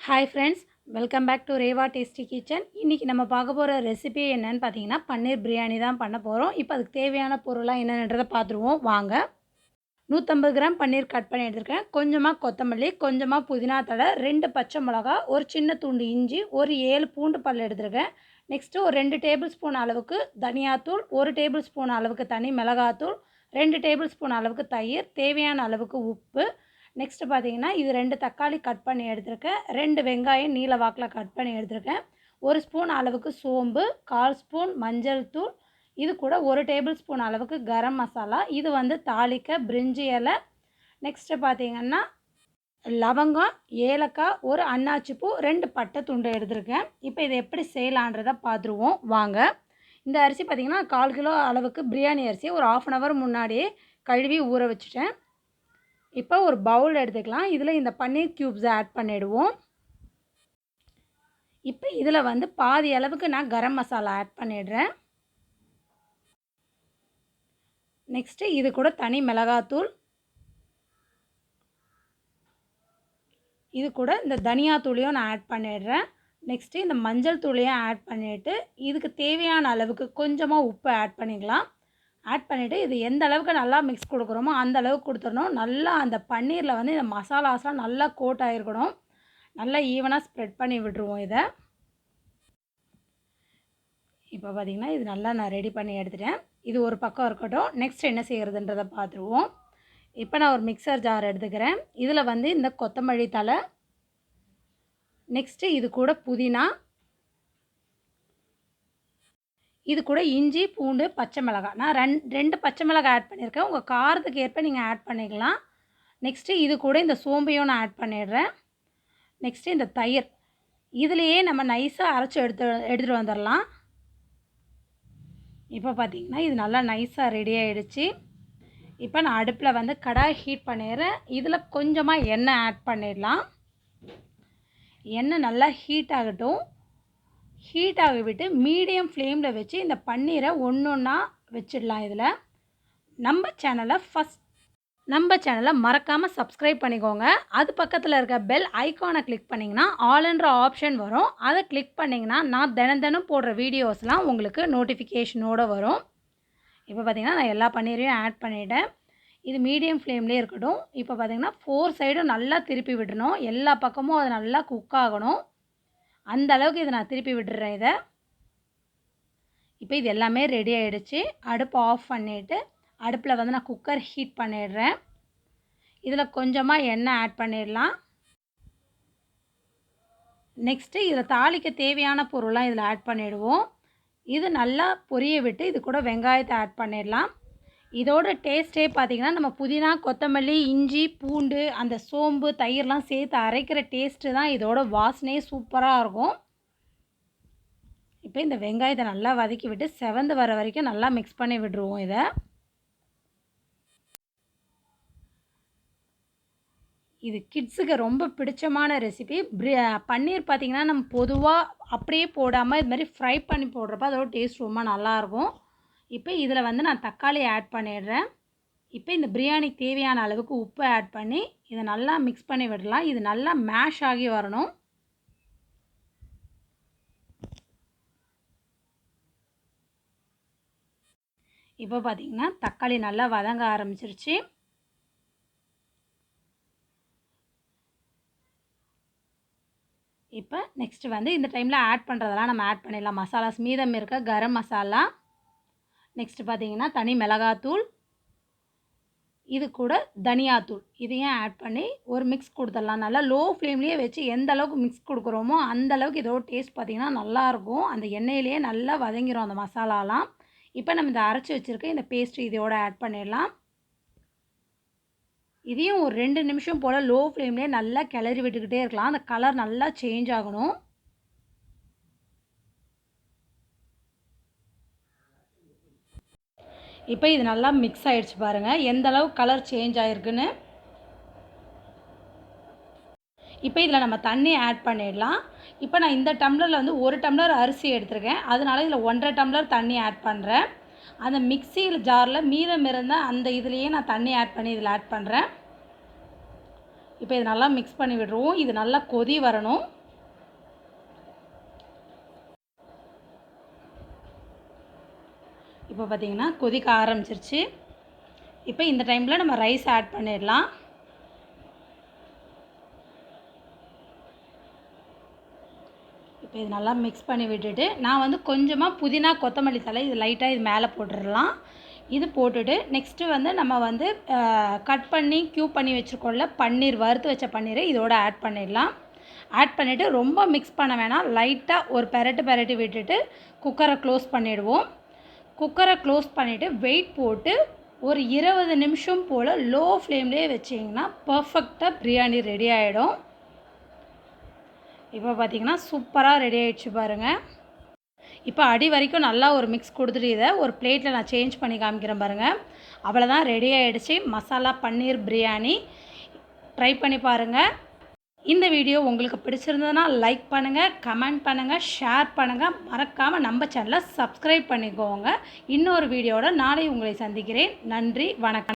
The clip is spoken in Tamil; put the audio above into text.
Hi friends, welcome back to Reva Tasty Kitchen. இன்றைக்கி நம்ம பார்க்க போகிற ரெசிபி என்னென்னு பார்த்தீங்கன்னா பன்னீர் பிரியாணி தான் பண்ண போகிறோம். இப்போ அதுக்கு தேவையான பொருளாக என்னென்னன்றதை பார்த்துருவோம் வாங்க. 150 கிராம் பன்னீர் கட் பண்ணி எடுத்துருக்கேன். கொஞ்சமாக கொத்தமல்லி, கொஞ்சமாக புதினா தழை, 2 பச்சை மிளகா, ஒரு சின்ன துண்டு இஞ்சி, ஒரு 7 பூண்டு பல் எடுத்துருக்கேன். நெக்ஸ்ட்டு ஒரு 2 டேபிள் ஸ்பூன் அளவுக்கு தனியாத்தூள், 1 டேபிள் ஸ்பூன் அளவுக்கு தனி மிளகாத்தூள், 2 டேபிள் ஸ்பூன் அளவுக்கு தயிர், தேவையான அளவுக்கு உப்பு. நெக்ஸ்ட்டு பார்த்தீங்கன்னா இது 2 தக்காளி கட் பண்ணி எடுத்துருக்கேன். 2 வெங்காயம் நீல வாக்கில் கட் பண்ணி எடுத்துருக்கேன். 1 ஸ்பூன் அளவுக்கு சோம்பு, 1/4 ஸ்பூன் மஞ்சள் தூள், இது கூட 1 டேபிள் ஸ்பூன் அளவுக்கு கரம் மசாலா. இது வந்து தாளிக்க பிரிஞ்சி இலை. நெக்ஸ்ட்டு பார்த்தீங்கன்னா லவங்கம், ஏலக்காய், ஒரு அன்னாச்சிப்பூ, 2 பட்டை துண்டு எடுத்துருக்கேன். இப்போ இதை எப்படி செய்யலான்றதை பார்த்துருவோம் வாங்க. இந்த அரிசி பார்த்திங்கன்னா 1/4 கிலோ அளவுக்கு பிரியாணி அரிசி ஒரு 1/2 hour முன்னாடியே கழுவி ஊற வச்சுட்டேன். இப்போ ஒரு பவுல் எடுத்துக்கலாம். இதில் இந்த பன்னீர் க்யூப்ஸை ஆட் பண்ணிவிடுவோம். இப்போ இதில் வந்து பாதி அளவுக்கு நான் கரம் மசாலா ஆட் பண்ணிடுறேன். நெக்ஸ்ட்டு இது கூட தனி மிளகாத்தூள், இது கூட இந்த தனியாத்தூளையும் நான் ஆட் பண்ணிடுறேன். நெக்ஸ்ட்டு இந்த மஞ்சள் தூளையும் ஆட் பண்ணிவிட்டு இதுக்கு தேவையான அளவுக்கு கொஞ்சமாக உப்பு ஆட் பண்ணிக்கலாம். ஆட் பண்ணிவிட்டு இது எந்த அளவுக்கு நல்லா மிக்ஸ் கொடுக்குறோமோ அந்த அளவுக்கு கொடுத்துடணும். நல்லா அந்த பன்னீரில் வந்து இந்த மசாலாஸ்லாம் நல்லா கோட் ஆகிருக்கணும். நல்லா ஈவனாக ஸ்ப்ரெட் பண்ணி விட்டுருவோம் இதை. இப்போ பார்த்திங்கன்னா இது நல்லா நான் ரெடி பண்ணி எடுத்துட்டேன். இது ஒரு பக்கம் இருக்கட்டும். நெக்ஸ்ட் என்ன செய்கிறதுன்றதை பார்த்துருவோம். இப்போ நான் ஒரு மிக்சர் ஜார் எடுத்துக்கிறேன். இதில் வந்து இந்த கொத்தமல்லி தழை, நெக்ஸ்ட்டு இது கூட புதினா, இது கூட இஞ்சி, பூண்டு, பச்சை மிளகாய். நான் 2 பச்சை மிளகாய் ஆட் பண்ணியிருக்கேன். உங்கள் காரத்துக்கு ஏற்ப நீங்கள் ஆட் பண்ணிக்கலாம். நெக்ஸ்ட்டு இது கூட இந்த சோம்பையும் நான் ஆட் பண்ணிடுறேன். நெக்ஸ்ட்டு இந்த தயிர் இதுலேயே நம்ம நைஸாக அரைச்சி எடுத்துகிட்டு வந்துடலாம். இப்போ பார்த்திங்கன்னா இது நல்லா நைஸாக ரெடி ஆகிடுச்சு. இப்போ நான் அடுப்பில் வந்து கடாய் ஹீட் பண்ணிடுறேன். இதில் கொஞ்சமாக எண்ணெய் ஆட் பண்ணிடலாம். எண்ணெய் நல்லா ஹீட் ஆகட்டும். ஹீட் ஆகி விட்டு மீடியம் ஃப்ளேமில் வச்சு இந்த பன்னீரை ஒன்று ஒன்றா வச்சிடலாம். இதில் நம்ம சேனலை மறக்காமல் சப்ஸ்கிரைப் பண்ணிக்கோங்க. அது பக்கத்தில் இருக்க பெல் ஐக்கானை கிளிக் பண்ணிங்கன்னா ஆல்ன்ற ஆப்ஷன் வரும். அதை கிளிக் பண்ணிங்கன்னா நான் தினம் போடுற வீடியோஸ்லாம் உங்களுக்கு நோட்டிஃபிகேஷனோடு வரும். இப்போ பார்த்திங்கன்னா நான் எல்லா பன்னீரையும் ஆட் பண்ணிவிட்டேன். இது மீடியம் ஃப்ளேம்லேயே இருக்கட்டும். இப்போ பார்த்திங்கன்னா 4 சைடும் நல்லா திருப்பி விடணும். எல்லா பக்கமும் அது நல்லா குக் ஆகணும். அந்த அளவுக்கு இதை நான் திருப்பி விட்டுறேன் இதை. இப்போ இது எல்லாமே ரெடி ஆகிடுச்சு. அடுப்பு ஆஃப் பண்ணிவிட்டு அடுப்பில் வந்து நான் குக்கர் ஹீட் பண்ணிடுறேன். இதில் கொஞ்சமாக எண்ணெய் ஆட் பண்ணிடலாம். நெக்ஸ்ட்டு இதில் தாளிக்க தேவையான பொருள்லாம் இதில் ஆட் பண்ணிவிடுவோம். இது நல்லா பொரிய விட்டு இது கூட வெங்காயத்தை ஆட் பண்ணிடலாம். இதோட டேஸ்ட்டே பார்த்திங்கன்னா நம்ம புதினா, கொத்தமல்லி, இஞ்சி, பூண்டு, அந்த சோம்பு, தயிர்லாம் சேர்த்து அரைக்கிற டேஸ்ட்டு தான் இதோட வாசனையே சூப்பராக இருக்கும். இப்போ இந்த வெங்காயத்தை நல்லா வதக்கி விட்டு செவந்து வர வரைக்கும் நல்லா மிக்ஸ் பண்ணி விட்டுருவோம் இதை. இது கிட்ஸுக்கு ரொம்ப பிடிச்சமான ரெசிபி. பன்னீர் பார்த்திங்கன்னா நம்ம பொதுவாக அப்படியே போடாமல் இது மாதிரி ஃப்ரை பண்ணி போடுறப்ப அதோட டேஸ்ட் ரொம்ப நல்லாயிருக்கும். இப்போ இதில் வந்து நான் தக்காளி ஆட் பண்ணிடுறேன். இப்போ இந்த பிரியாணிக்கு தேவையான அளவுக்கு உப்பு ஆட் பண்ணி இதை நல்லா மிக்ஸ் பண்ணி விடலாம். இது நல்லா மேஷ் ஆகி வரணும். இப்போ பார்த்திங்கன்னா தக்காளி நல்லா வதங்க ஆரம்பிச்சிருச்சு. இப்போ நெக்ஸ்ட்டு வந்து இந்த டைமில் ஆட் பண்ணுறதெல்லாம் நம்ம ஆட் பண்ணிடலாம். மசாலாஸ் மீதம் இருக்க கரம் மசாலா, நெக்ஸ்ட்டு பார்த்திங்கன்னா தனி மிளகாத்தூள், இது கூட தனியாத்தூள், இதையும் ஆட் பண்ணி ஒரு மிக்ஸ் கொடுத்துடலாம். நல்லா லோ ஃப்ளேம்லேயே வச்சு எந்த அளவுக்கு மிக்ஸ் கொடுக்குறோமோ அந்த அளவுக்கு இதோட டேஸ்ட் பார்த்திங்கன்னா நல்லாயிருக்கும். அந்த எண்ணெயிலேயே நல்லா வதங்கிடும் அந்த மசாலாலாம். இப்போ நம்ம இந்த அரைச்சி வச்சுருக்க இந்த பேஸ்ட்டு இதோட ஆட் பண்ணிடலாம். இதையும் ஒரு 2 நிமிஷம் போல் லோ ஃப்ளேம்லேயே நல்லா கிளறி விட்டுக்கிட்டே இருக்கலாம். அந்த கலர் நல்லா சேஞ்ச் ஆகணும். இப்போ இது நல்லா மிக்ஸ் ஆகிடுச்சு பாருங்கள் எந்த அளவு கலர் சேஞ்ச் ஆகிருக்குன்னு. இப்போ இதில் நம்ம தண்ணி ஆட் பண்ணிடலாம். இப்போ நான் இந்த டம்ளரில் வந்து 1 டம்ளர் அரிசி எடுத்துருக்கேன். அதனால் இதில் 1.5 டம்ளர் தண்ணி ஆட் பண்ணுறேன். அந்த மிக்சியில் ஜாரில் மீதம் இருந்தால் அந்த இதுலேயே நான் தண்ணி ஆட் பண்ணி இதில் ஆட் பண்ணுறேன். இப்போ இது நல்லா மிக்ஸ் பண்ணி விடுவோம். இது நல்லா கொதி வரணும். இப்போ பார்த்திங்கன்னா கொதிக்க ஆரம்பிச்சிருச்சு. இப்போ இந்த டைமில் நம்ம ரைஸ் ஆட் பண்ணிடலாம். இப்போ இது நல்லா மிக்ஸ் பண்ணி விட்டுட்டு நான் வந்து கொஞ்சமாக புதினா கொத்தமல்லி தழை இது லைட்டாக இது மேலே போட்டுடலாம். இது போட்டுட்டு நெக்ஸ்ட்டு வந்து நம்ம வந்து கட் பண்ணி க்யூப் பண்ணி வச்சுருக்கோம்ல பன்னீர், வறுத்து வச்ச பன்னீரை இதோட ஆட் பண்ணிடலாம். ஆட் பண்ணிவிட்டு ரொம்ப மிக்ஸ் பண்ண வேணாம், லைட்டாக ஒரு பெரட்டி விட்டுட்டு குக்கரை க்ளோஸ் பண்ணிவிடுவோம். குக்கரை க்ளோஸ் பண்ணிவிட்டு வெயிட் போட்டு ஒரு 20 நிமிஷம் போல் லோ ஃப்ளேம்லேயே வச்சிங்கன்னா பர்ஃபெக்டாக பிரியாணி ரெடி ஆகிடும். இப்போ பார்த்திங்கன்னா சூப்பராக ரெடி ஆகிடுச்சு பாருங்கள். இப்போ அடி வரைக்கும் நல்லா ஒரு மிக்ஸ் கொடுத்துட்டு இதை ஒரு பிளேட்டில் நான் சேஞ்ச் பண்ணி காமிக்கிறேன் பாருங்கள். அவ்வளோதான், ரெடி ஆகிடுச்சு மசாலா பன்னீர் பிரியாணி. ட்ரை பண்ணி பாருங்கள். இந்த வீடியோ உங்களுக்கு பிடிச்சிருந்ததுன்னா லைக் பண்ணுங்கள், கமெண்ட் பண்ணுங்கள், ஷேர் பண்ணுங்கள். மறக்காமல் நம்ம சேனலை சப்ஸ்கிரைப் பண்ணிக்கோங்க. இன்னொரு வீடியோவோட நாளை உங்களை சந்திக்கிறேன். நன்றி, வணக்கம்.